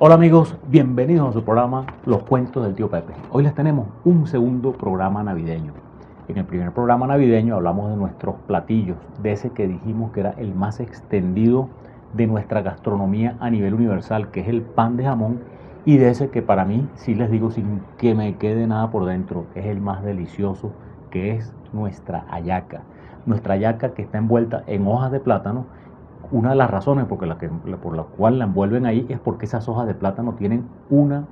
Hola amigos, bienvenidos a su programa Los Cuentos del Tío Pepe. Hoy les tenemos un segundo programa navideño. En el primer programa navideño hablamos de nuestros platillos, de ese que dijimos que era el más extendido de nuestra gastronomía a nivel universal, que es el pan de jamón, y de ese que para mí, sí les digo sin que me quede nada por dentro, es el más delicioso, que es nuestra hallaca. Nuestra hallaca que está envuelta en hojas de plátano. Una de las razones por la cual la envuelven ahí es porque esas hojas de plátano tienen una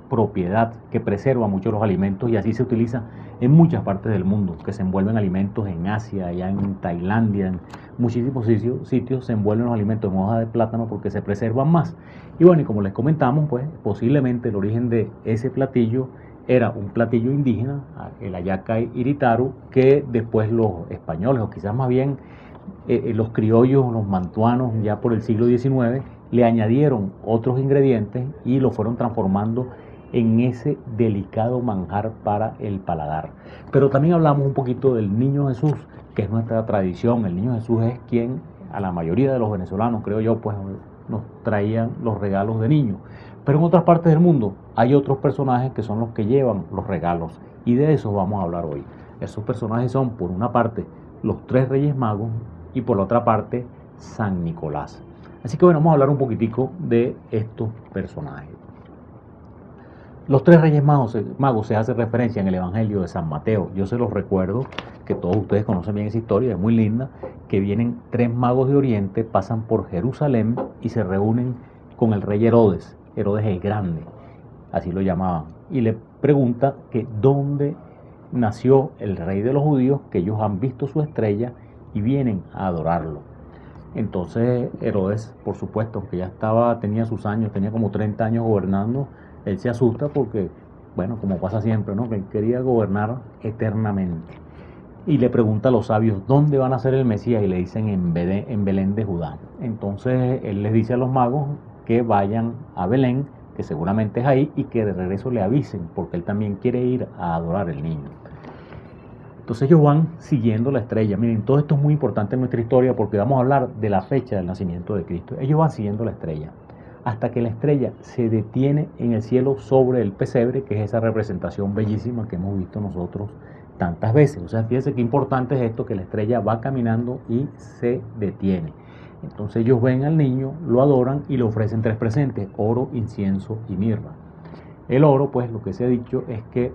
propiedad que preserva mucho los alimentos y así se utiliza en muchas partes del mundo, que se envuelven alimentos en Asia, allá en Tailandia, en muchísimos sitios se envuelven los alimentos en hojas de plátano porque se preservan más. Y bueno, y como les comentamos, pues posiblemente el origen de ese platillo era un platillo indígena, el hallaca iritaru, que después los españoles, o quizás más bien los criollos, los mantuanos, ya por el siglo XIX, le añadieron otros ingredientes y lo fueron transformando en ese delicado manjar para el paladar. Pero también hablamos un poquito del Niño Jesús, que es nuestra tradición. El Niño Jesús es quien a la mayoría de los venezolanos, creo yo, pues nos traían los regalos de niño. Pero en otras partes del mundo hay otros personajes que son los que llevan los regalos y de eso vamos a hablar hoy. Esos personajes son, por una parte, los tres Reyes Magos y por la otra parte, San Nicolás. Así que bueno, vamos a hablar un poquitico de estos personajes. Los tres Reyes Magos se hace referencia en el Evangelio de San Mateo. Yo se los recuerdo, que todos ustedes conocen bien esa historia, es muy linda, que vienen tres magos de Oriente, pasan por Jerusalén y se reúnen con el rey Herodes, Herodes el Grande, así lo llamaban, y le pregunta que dónde nació el rey de los judíos, que ellos han visto su estrella y vienen a adorarlo. Entonces Herodes, por supuesto, que ya tenía sus años, tenía como 30 años gobernando, él se asusta porque, bueno, como pasa siempre, ¿no? Que él quería gobernar eternamente. Y le pregunta a los sabios dónde van a ser el Mesías y le dicen en Belén de Judá. Entonces él les dice a los magos que vayan a Belén, que seguramente es ahí, y que de regreso le avisen, porque él también quiere ir a adorar al niño. Entonces ellos van siguiendo la estrella. Miren, todo esto es muy importante en nuestra historia porque vamos a hablar de la fecha del nacimiento de Cristo. Ellos van siguiendo la estrella hasta que la estrella se detiene en el cielo sobre el pesebre, que es esa representación bellísima que hemos visto nosotros tantas veces. O sea, fíjense qué importante es esto, que la estrella va caminando y se detiene. Entonces ellos ven al niño, lo adoran y le ofrecen tres presentes: oro, incienso y mirra. El oro, pues lo que se ha dicho es que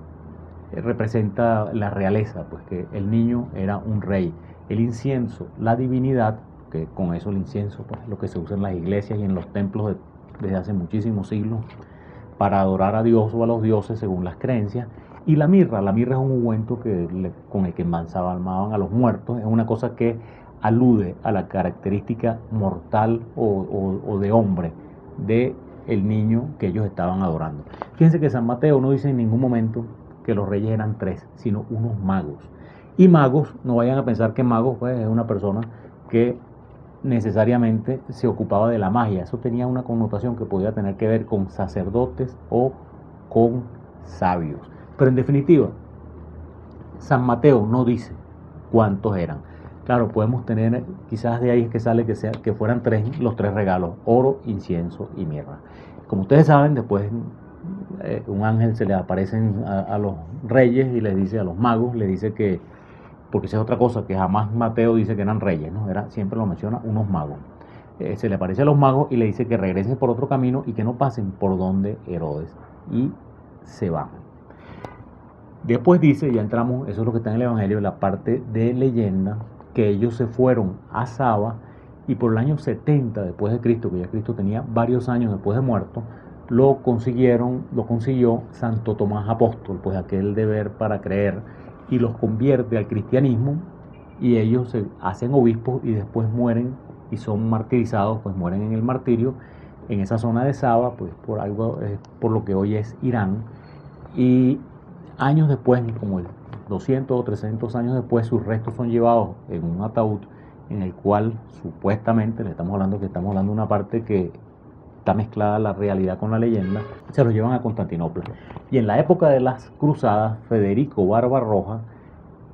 representa la realeza, pues que el niño era un rey. El incienso, la divinidad, que con eso el incienso, pues lo que se usa en las iglesias y en los templos desde hace muchísimos siglos para adorar a Dios o a los dioses según las creencias. Y la mirra es un ungüento con el que embalsamaban a los muertos, es una cosa que alude a la característica mortal o de hombre de el niño que ellos estaban adorando. Fíjense que San Mateo no dice en ningún momento que los reyes eran tres, sino unos magos. Y magos, no vayan a pensar que magos pues, es una persona que necesariamente se ocupaba de la magia. Eso tenía una connotación que podía tener que ver con sacerdotes o con sabios. Pero en definitiva, San Mateo no dice cuántos eran. Claro, podemos tener, quizás de ahí es que sale que fueran los tres regalos: oro, incienso y mirra. Como ustedes saben, después un ángel se le aparece a los reyes y les dice, a los magos, le dice que, porque esa es otra cosa, que jamás Mateo dice que eran reyes, ¿no? Siempre lo menciona unos magos. Se le aparece a los magos y le dice que regresen por otro camino y que no pasen por donde Herodes. Y se van. Después dice, ya entramos, eso es lo que está en el Evangelio, en la parte de leyenda, que ellos se fueron a Saba y por el año 70 después de Cristo, que ya Cristo tenía varios años después de muerto, lo consiguió Santo Tomás Apóstol, pues aquel deber para creer, y los convierte al cristianismo y ellos se hacen obispos y después mueren y son martirizados, pues mueren en el martirio en esa zona de Saba, pues por lo que hoy es Irán. Y años después, como 200 o 300 años después, sus restos son llevados en un ataúd en el cual supuestamente, estamos hablando de una parte que está mezclada la realidad con la leyenda, se los llevan a Constantinopla. Y en la época de las cruzadas, Federico Barbarroja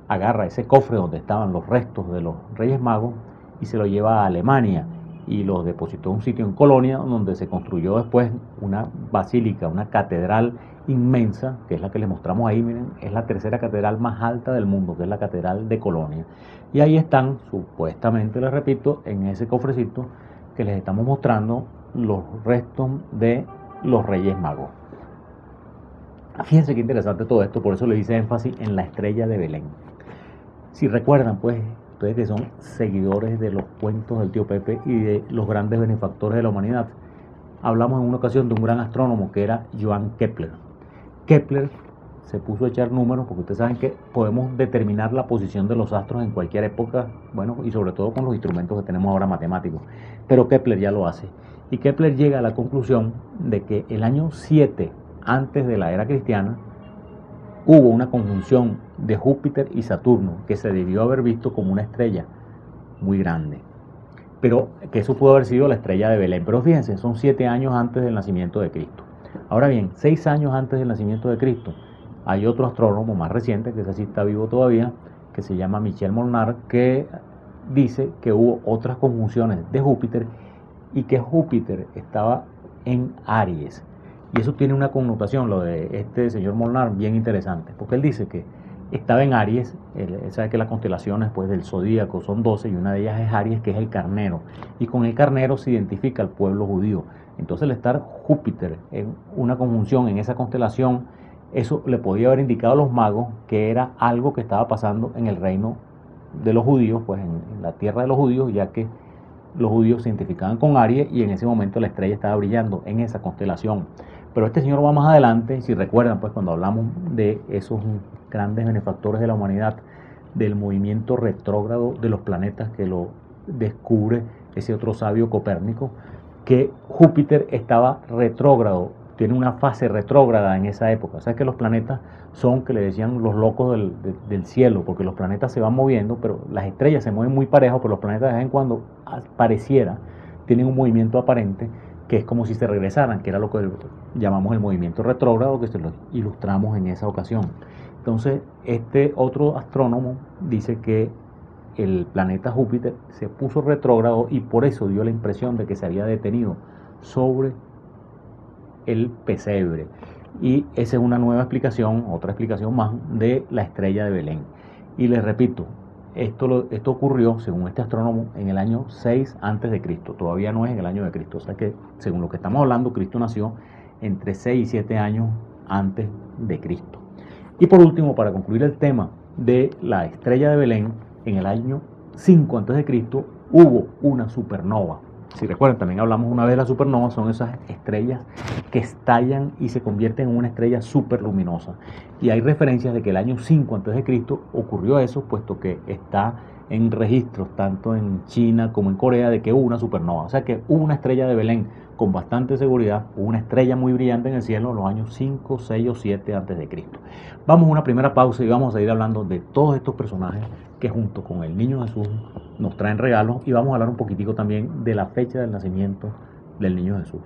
agarra ese cofre donde estaban los restos de los Reyes Magos y se lo lleva a Alemania. y los depositó en un sitio en Colonia, donde se construyó después una basílica, una catedral inmensa, que es la que les mostramos ahí. Miren, es la tercera catedral más alta del mundo, que es la catedral de Colonia. Y ahí están, supuestamente, les repito, en ese cofrecito que les estamos mostrando, los restos de los Reyes Magos. Fíjense qué interesante todo esto, por eso le hice énfasis en la estrella de Belén. Si recuerdan, pues, ustedes que son seguidores de los cuentos del tío Pepe y de los grandes benefactores de la humanidad, hablamos en una ocasión de un gran astrónomo que era Johann Kepler. Kepler se puso a echar números, porque ustedes saben que podemos determinar la posición de los astros en cualquier época, bueno, y sobre todo con los instrumentos que tenemos ahora matemáticos, pero Kepler ya lo hace. Y Kepler llega a la conclusión de que el año 7 antes de la era cristiana hubo una conjunción de Júpiter y Saturno que se debió haber visto como una estrella muy grande, pero que eso pudo haber sido la estrella de Belén. Pero fíjense, son 7 años antes del nacimiento de Cristo. Ahora bien, 6 años antes del nacimiento de Cristo hay otro astrónomo más reciente, que ese sí está vivo todavía, que se llama Michel Molnar, que dice que hubo otras conjunciones de Júpiter y que Júpiter estaba en Aries. Y eso tiene una connotación, lo de este señor Molnar, bien interesante, porque él dice que estaba en Aries. Él sabe que las constelaciones, pues, del zodíaco son 12 y una de ellas es Aries, que es el carnero, y con el carnero se identifica al pueblo judío. Entonces, el estar Júpiter en una conjunción en esa constelación, eso le podía haber indicado a los magos que era algo que estaba pasando en el reino de los judíos, pues en la tierra de los judíos, ya que los judíos se identificaban con Aries y en ese momento la estrella estaba brillando en esa constelación. Pero este señor va más adelante. Si recuerdan, pues, cuando hablamos de esos grandes benefactores de la humanidad, del movimiento retrógrado de los planetas que lo descubre ese otro sabio Copérnico, que Júpiter estaba retrógrado, tiene una fase retrógrada en esa época. O sea que los planetas son, que le decían, los locos del cielo, porque los planetas se van moviendo, pero las estrellas se mueven muy parejos, pero los planetas de vez en cuando pareciera, tienen un movimiento aparente, que es como si se regresaran, que era lo que llamamos el movimiento retrógrado, que se lo ilustramos en esa ocasión. Entonces, este otro astrónomo dice que el planeta Júpiter se puso retrógrado y por eso dio la impresión de que se había detenido sobre el pesebre. Y esa es una nueva explicación, otra explicación más, de la estrella de Belén. Y les repito, esto ocurrió, según este astrónomo, en el año 6 antes de Cristo. Todavía no es en el año de Cristo. O sea que, según lo que estamos hablando, Cristo nació entre 6 y 7 años antes de Cristo. Y por último, para concluir el tema de la estrella de Belén, en el año 5 antes de Cristo hubo una supernova. Si recuerdan, también hablamos una vez de las supernovas, son esas estrellas que estallan y se convierten en una estrella superluminosa. Y hay referencias de que el año 5 a.C. ocurrió eso, puesto que está en registros tanto en China como en Corea de que hubo una supernova. O sea que hubo una estrella de Belén con bastante seguridad, hubo una estrella muy brillante en el cielo en los años 5, 6 o 7 a.C. Vamos a una primera pausa y vamos a ir hablando de todos estos personajes que junto con el Niño Jesús nos traen regalos, y vamos a hablar un poquitico también de la fecha del nacimiento del Niño Jesús.